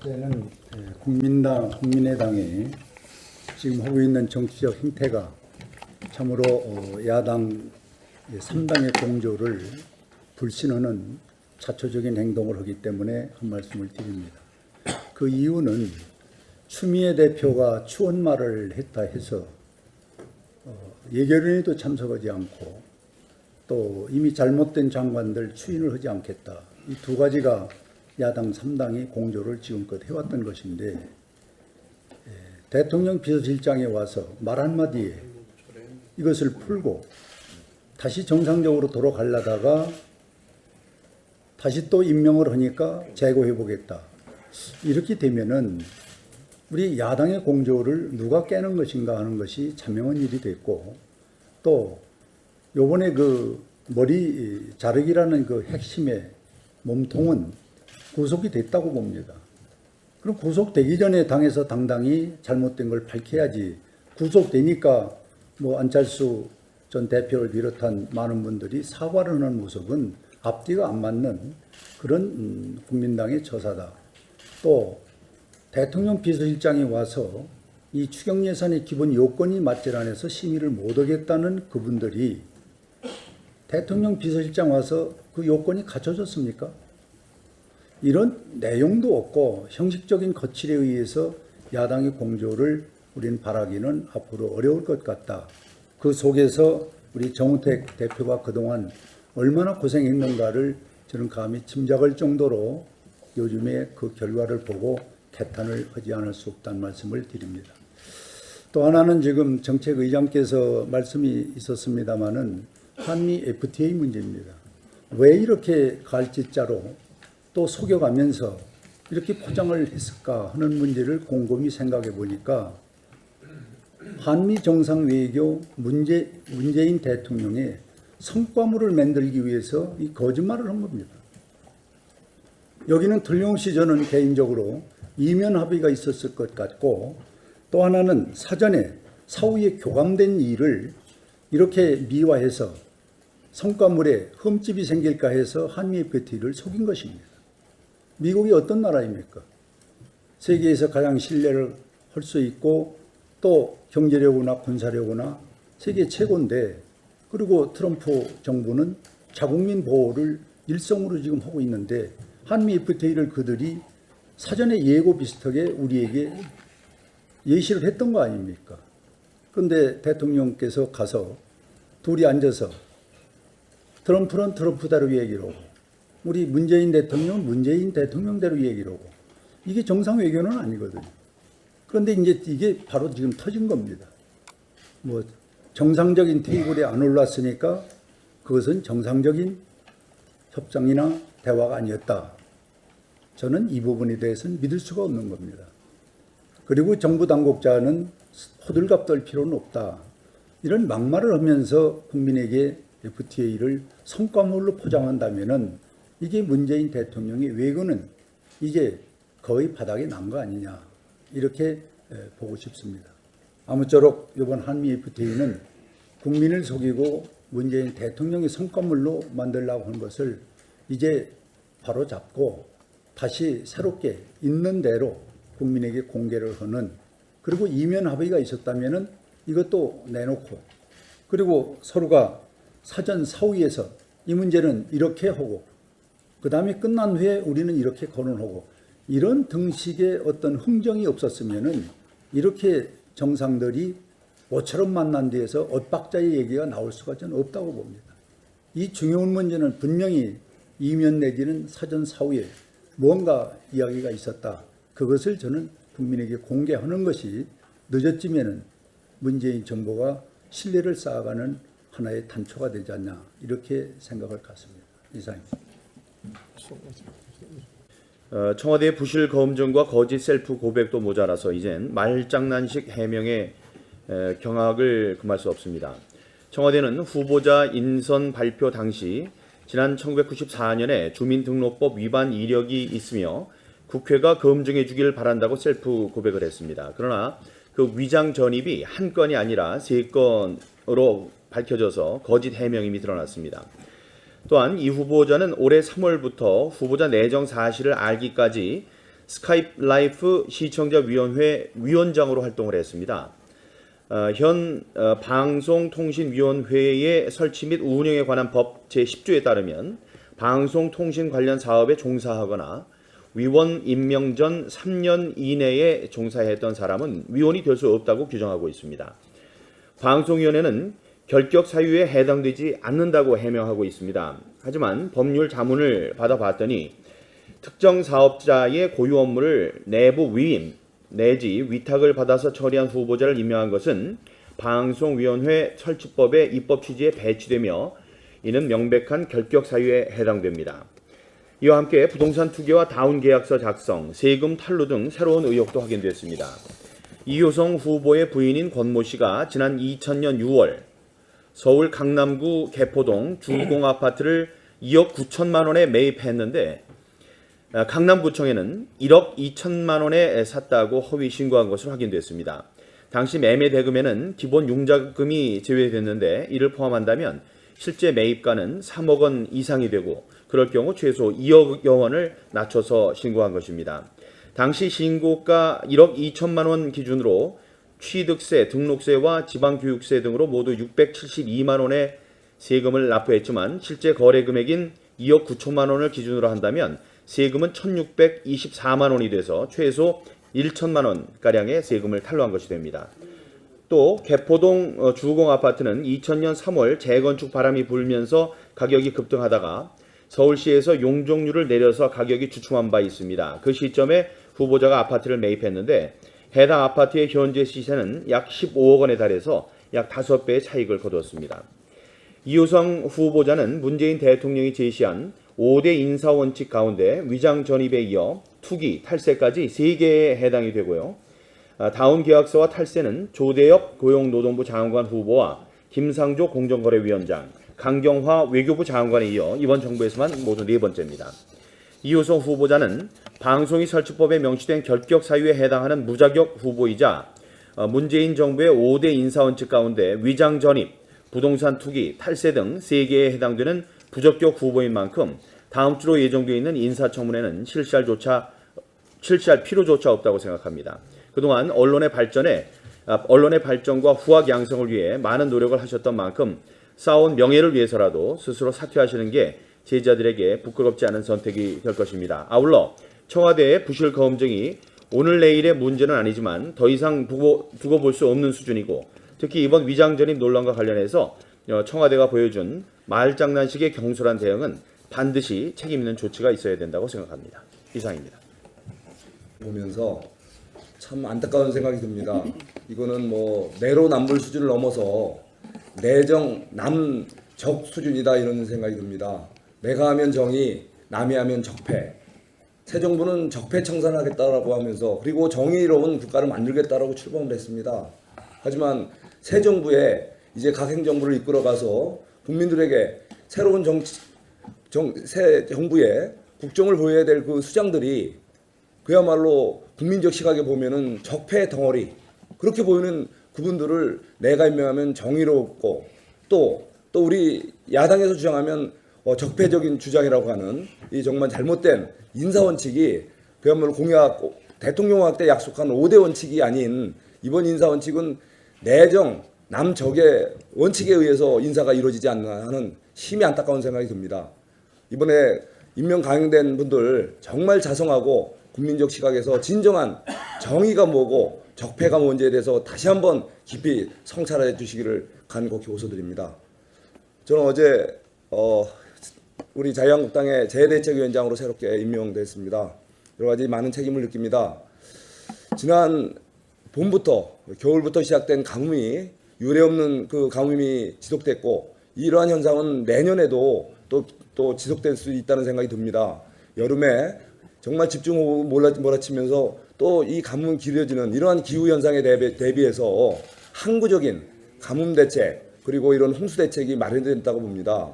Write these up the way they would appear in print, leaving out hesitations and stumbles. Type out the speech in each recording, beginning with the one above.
이제는 국민의당이 지금 하고 있는 정치적 행태가 참으로 야당 3당의 공조를 불신하는 자초적인 행동을 하기 때문에 한 말씀을 드립니다. 그 이유는 추미애 대표가 추원말을 했다 해서 예결위에도 참석하지 않고 또 이미 잘못된 장관들 추인을 하지 않겠다. 이 두 가지가 야당 3당이 공조를 지금껏 해왔던 것인데 대통령 비서실장에 와서 말 한마디에 이것을 풀고 다시 정상적으로 돌아가려다가 다시 또 임명을 하니까 재고해보겠다. 이렇게 되면은 우리 야당의 공조를 누가 깨는 것인가 하는 것이 자명한 일이 됐고, 또 요번에 그 머리 자르기라는 그 핵심의 몸통은 구속이 됐다고 봅니다. 그럼 구속되기 전에 당에서 당당히 잘못된 걸 밝혀야지, 구속되니까 뭐 안철수 전 대표를 비롯한 많은 분들이 사과를 하는 모습은 앞뒤가 안 맞는 그런 국민당의 처사다. 또 대통령 비서실장이 와서 이 추경 예산의 기본 요건이 맞질 않아서 심의를 못하겠다는 그분들이 대통령 비서실장 와서 그 요건이 갖춰졌습니까? 이런 내용도 없고 형식적인 거칠에 의해서 야당의 공조를 우리는 바라기는 앞으로 어려울 것 같다. 그 속에서 우리 정우택 대표가 그동안 얼마나 고생했는가를 저는 감히 짐작할 정도로 요즘에 그 결과를 보고 개탄을 하지 않을 수 없다는 말씀을 드립니다. 또 하나는 지금 정책의장께서 말씀이 있었습니다마는 한미 FTA 문제입니다. 왜 이렇게 갈짓자로 또 속여가면서 이렇게 포장을 했을까 하는 문제를 곰곰이 생각해 보니까 한미 정상외교 문재인 대통령의 성과물을 만들기 위해서 이 거짓말을 한 겁니다. 여기는 틀림없이 저는 개인적으로 이면 합의가 있었을 것 같고, 또 하나는 사전에 사후에 교감된 일을 이렇게 미화해서 성과물에 흠집이 생길까 해서 한미 FTA를 속인 것입니다. 미국이 어떤 나라입니까? 세계에서 가장 신뢰를 할 수 있고 또 경제력이나 군사력이나 세계 최고인데, 그리고 트럼프 정부는 자국민 보호를 일성으로 지금 하고 있는데 한미 FTA를 그들이 사전에 예고 비슷하게 우리에게 예시를 했던 거 아닙니까? 그런데 대통령께서 가서 둘이 앉아서 트럼프는 트럼프대로 얘기를 하고 우리 문재인 대통령은 문재인 대통령대로 얘기를 하고, 이게 정상 외교는 아니거든요. 그런데 이제 이게 바로 지금 터진 겁니다. 뭐 정상적인 테이블에 안 올랐으니까 그것은 정상적인 협상이나 대화가 아니었다. 저는 이 부분에 대해서는 믿을 수가 없는 겁니다. 그리고 정부 당국자는 호들갑 떨 필요는 없다. 이런 막말을 하면서 국민에게 FTA를 성과물로 포장한다면은 이게 문재인 대통령의 외교는 이제 거의 바닥에 난 거 아니냐, 이렇게 보고 싶습니다. 아무쪼록 이번 한미 FTA는 국민을 속이고 문재인 대통령의 성과물로 만들려고 하는 것을 이제 바로 잡고 다시 새롭게 있는 대로 국민에게 공개를 하는, 그리고 이면 합의가 있었다면은 이것도 내놓고, 그리고 서로가 사전 사후에서 이 문제는 이렇게 하고 그 다음에 끝난 후에 우리는 이렇게 거론하고, 이런 등식의 어떤 흥정이 없었으면은 이렇게 정상들이 모처럼 만난 데에서 엇박자의 얘기가 나올 수가 저는 없다고 봅니다. 이 중요한 문제는 분명히 이면 내지는 사전 사후에 무언가 이야기가 있었다. 그것을 저는 국민에게 공개하는 것이 늦어지면은 문재인 정부가 신뢰를 쌓아가는 하나의 단초가 되지 않냐, 이렇게 생각을 갖습니다. 이상입니다. 청와대의 부실 검증과 거짓 셀프 고백도 모자라서 이젠 말장난식 해명에 경악을 금할 수 없습니다. 청와대는 후보자 인선 발표 당시 지난 1994년에 주민등록법 위반 이력이 있으며 국회가 검증해 주길 바란다고 셀프 고백을 했습니다. 그러나 그 위장 전입이 한 건이 아니라 3건으로 밝혀져서 거짓 해명임이 드러났습니다. 또한 이 후보자는 올해 3월부터 후보자 내정 사실을 알기까지 스카이프 라이프 시청자위원회 위원장으로 활동을 했습니다. 현 방송통신위원회의 설치 및 운영에 관한 법 제10조에 따르면 방송통신 관련 사업에 종사하거나 위원 임명 전 3년 이내에 종사했던 사람은 위원이 될 수 없다고 규정하고 있습니다. 방송위원회는 결격 사유에 해당되지 않는다고 해명하고 있습니다. 하지만 법률 자문을 받아봤더니 특정 사업자의 고유 업무를 내부 위임 내지 위탁을 받아서 처리한 후보자를 임명한 것은 방송위원회 설치법의 입법 취지에 배치되며 이는 명백한 결격 사유에 해당됩니다. 이와 함께 부동산 투기와 다운 계약서 작성, 세금 탈루 등 새로운 의혹도 확인됐습니다. 이효성 후보의 부인인 권모 씨가 지난 2000년 6월 서울 강남구 개포동 주공 아파트를 2억 9천만 원에 매입했는데 강남구청에는 1억 2천만 원에 샀다고 허위 신고한 것으로 확인됐습니다. 당시 매매 대금에는 기본 융자금이 제외됐는데 이를 포함한다면 실제 매입가는 3억 원 이상이 되고 그럴 경우 최소 2억여 원을 낮춰서 신고한 것입니다. 당시 신고가 1억 2천만 원 기준으로 취득세, 등록세와 지방교육세 등으로 모두 672만 원의 세금을 납부했지만 실제 거래 금액인 2억 9천만 원을 기준으로 한다면 세금은 1,624만 원이 돼서 최소 1천만 원가량의 세금을 탈루한 것이 됩니다. 또 개포동 주공 아파트는 2000년 3월 재건축 바람이 불면서 가격이 급등하다가 서울시에서 용적률을 내려서 가격이 주춤한 바 있습니다. 그 시점에 후보자가 아파트를 매입했는데 해당 아파트의 현재 시세는 약 15억 원에 달해서 약 5배의 차익을 거두었습니다. 이효성 후보자는 문재인 대통령이 제시한 5대 인사원칙 가운데 위장 전입에 이어 투기, 탈세까지 3개에 해당이 되고요. 다운 계약서와 탈세는 조대엽 고용노동부 장관 후보와 김상조 공정거래위원장, 강경화 외교부 장관에 이어 이번 정부에서만 모두 4번째입니다. 이효성 후보자는 방송위 설치법에 명시된 결격 사유에 해당하는 무자격 후보이자 문재인 정부의 5대 인사원칙 가운데 위장 전입, 부동산 투기, 탈세 등 3개에 해당되는 부적격 후보인 만큼 다음 주로 예정되어 있는 인사청문회는 실시할 필요조차 없다고 생각합니다. 그동안 언론의 발전과 후학 양성을 위해 많은 노력을 하셨던 만큼 쌓아온 명예를 위해서라도 스스로 사퇴하시는 게 제자들에게 부끄럽지 않은 선택이 될 것입니다. 아울러 청와대의 부실 검증이 오늘 내일의 문제는 아니지만 더 이상 두고 볼 수 없는 수준이고 특히 이번 위장전입 논란과 관련해서 청와대가 보여준 말장난식의 경솔한 대응은 반드시 책임 있는 조치가 있어야 된다고 생각합니다. 이상입니다. 보면서 참 안타까운 생각이 듭니다. 이거는 뭐 내로남불 수준을 넘어서 내정 남적 수준이다 이런 생각이 듭니다. 내가 하면 정의, 남이 하면 적폐. 새 정부는 적폐 청산하겠다라고 하면서 그리고 정의로운 국가를 만들겠다라고 출범을 했습니다. 하지만 새 정부에 이제 각 행정부를 이끌어가서 국민들에게 새로운 새 정부의 국정을 보여야 될 그 수장들이 그야말로 국민적 시각에 보면은 적폐 덩어리 그렇게 보이는 그분들을 내가 임명하면 정의롭고 또 우리 야당에서 주장하면 적폐적인 주장이라고 하는 이 정말 잘못된 인사 원칙이 그야말로 대통령학 때 약속한 5대 원칙이 아닌 이번 인사 원칙은 내정 남적의 원칙에 의해서 인사가 이루어지지 않나 하는 심히 안타까운 생각이 듭니다. 이번에 임명 강행된 분들 정말 자성하고 국민적 시각에서 진정한 정의가 뭐고 적폐가 뭔지에 대해서 다시 한번 깊이 성찰해 주시기를 간곡히 호소드립니다. 저는 어제 우리 자유한국당의 재대책위원장으로 새롭게 임명됐습니다. 여러 가지 많은 책임을 느낍니다. 지난 봄부터 겨울부터 시작된 가뭄이 유례없는 그 가뭄이 지속됐고 이러한 현상은 내년에도 또 지속될 수 있다는 생각이 듭니다. 여름에 정말 집중호우 몰아치면서 또 이 가뭄 길어지는 이러한 기후 현상에 대비해서 항구적인 가뭄 대책 그리고 이런 홍수 대책이 마련된다고 봅니다.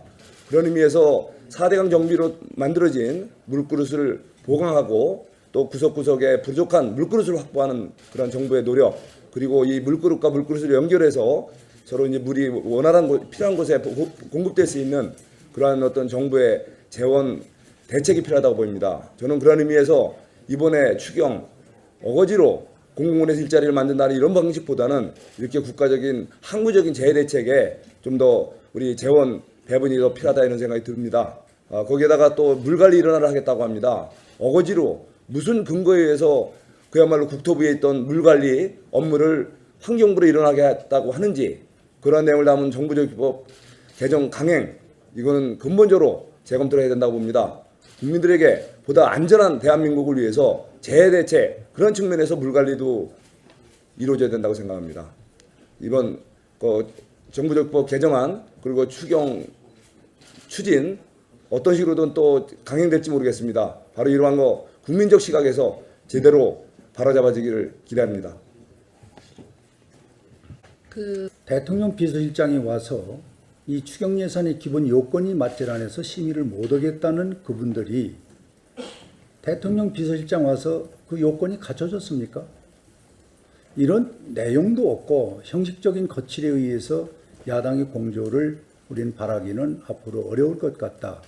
그런 의미에서 4대강 정비로 만들어진 물그릇을 보강하고 또 구석구석에 부족한 물그릇을 확보하는 그런 정부의 노력 그리고 이 물그릇과 물그릇을 연결해서 서로 이제 물이 원활한 필요한 곳에 공급될 수 있는 그러한 어떤 정부의 재원 대책이 필요하다고 보입니다. 저는 그런 의미에서 이번에 추경 어거지로 공공원에서 일자리를 만든다는 이런 방식보다는 이렇게 국가적인 항구적인 재해 대책에 좀 더 우리 재원 배분이 더 필요하다 이런 생각이 듭니다. 거기에다가 또 물관리 일원화를 하겠다고 합니다. 어거지로 무슨 근거에 의해서 그야말로 국토부에 있던 물관리 업무를 환경부로 일어나게 했다고 하는지 그런 내용을 담은 정부적 법 개정 강행 이거는 근본적으로 재검토를 해야 된다고 봅니다. 국민들에게 보다 안전한 대한민국을 위해서 재해 대책 그런 측면에서 물관리도 이루어져야 된다고 생각합니다. 이번 정부적 법 개정안 그리고 추경 추진 어떤 식으로든 또 강행될지 모르겠습니다. 바로 이러한 거 국민적 시각에서 제대로 바로잡아지기를 기대합니다. 대통령 비서실장이 와서 이 추경 예산의 기본 요건이 맞질 않아서 심의를 못하겠다는 그분들이 대통령 비서실장 와서 그 요건이 갖춰졌습니까? 이런 내용도 없고 형식적인 거칠에 의해서 야당의 공조를 우리는 바라기는 앞으로 어려울 것 같다.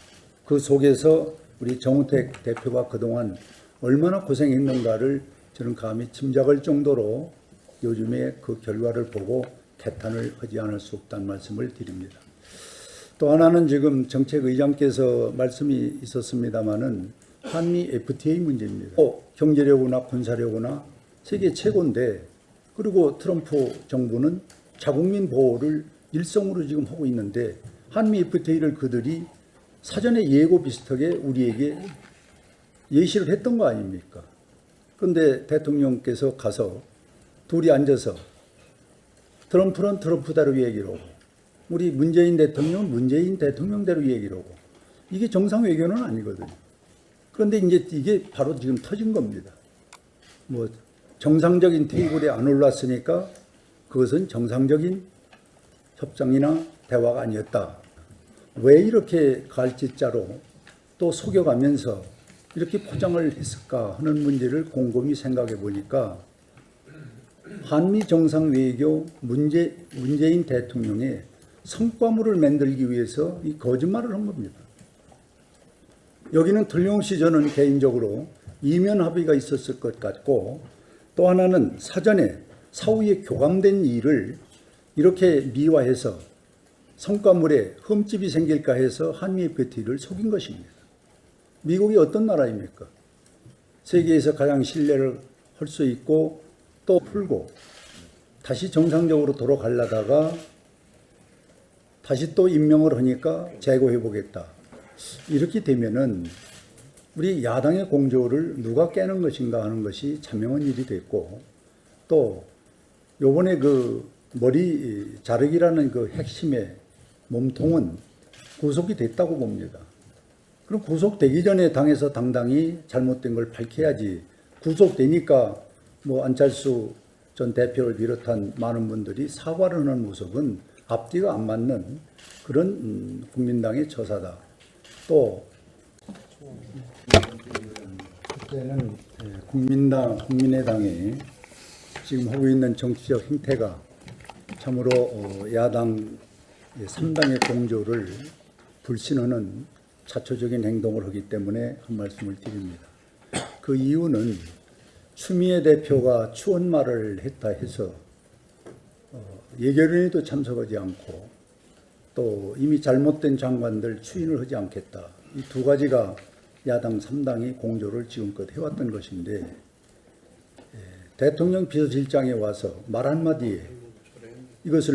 그 속에서 우리 정우택 대표가 그동안 얼마나 고생했는가를 저는 감히 짐작할 정도로 요즘에 그 결과를 보고 개탄을 하지 않을 수 없다는 말씀을 드립니다. 또 하나는 지금 정책의장께서 말씀이 있었습니다마는 한미 FTA 문제입니다. 경제력이나 군사력이나 세계 최고인데 그리고 트럼프 정부는 자국민 보호를 일성으로 지금 하고 있는데 한미 FTA를 그들이 사전에 예고 비슷하게 우리에게 예시를 했던 거 아닙니까? 그런데 대통령께서 가서 둘이 앉아서 트럼프는 트럼프대로 얘기를 하고 우리 문재인 대통령은 문재인 대통령대로 얘기를 하고 이게 정상 외교는 아니거든요. 그런데 이제 이게 바로 지금 터진 겁니다. 뭐 정상적인 테이블에 안 올랐으니까 그것은 정상적인 협상이나 대화가 아니었다. 왜 이렇게 갈짓자로 또 속여가면서 이렇게 포장을 했을까 하는 문제를 곰곰이 생각해 보니까 한미 정상 외교 문재인 대통령의 성과물을 만들기 위해서 이 거짓말을 한 겁니다. 여기는 틀림없이 저는 개인적으로 이면 합의가 있었을 것 같고 또 하나는 사전에 사후에 교감된 일을 이렇게 미화해서 성과물에 흠집이 생길까 해서 한미 FTA를 속인 것입니다. 미국이 어떤 나라입니까? 세계에서 가장 신뢰를 할 수 있고 또 풀고 다시 정상적으로 돌아가려다가 다시 또 임명을 하니까 재고해보겠다. 이렇게 되면은 우리 야당의 공조를 누가 깨는 것인가 하는 것이 자명한 일이 됐고 또 요번에 그 머리 자르기라는 그 핵심의 몸통은 구속이 됐다고 봅니다. 그럼 구속되기 전에 당에서 당당히 잘못된 걸 밝혀야지 구속되니까 뭐 안철수 전 대표를 비롯한 많은 분들이 사과를 하는 모습은 앞뒤가 안 맞는 그런 국민당의 처사다. 또 그때는 국민의당이 지금 하고 있는 정치적 행태가 참으로 야당 3당의 공조를 불신하는 자초적인 행동을 하기 때문에 한 말씀을 드립니다. 그 이유는 추미애 대표가 추원말을 했다 해서 예결위에도 참석하지 않고 또 이미 잘못된 장관들 추인을 하지 않겠다. 이 두 가지가 야당 3당이 공조를 지금껏 해왔던 것인데 대통령 비서실장에 와서 말 한마디에 이것을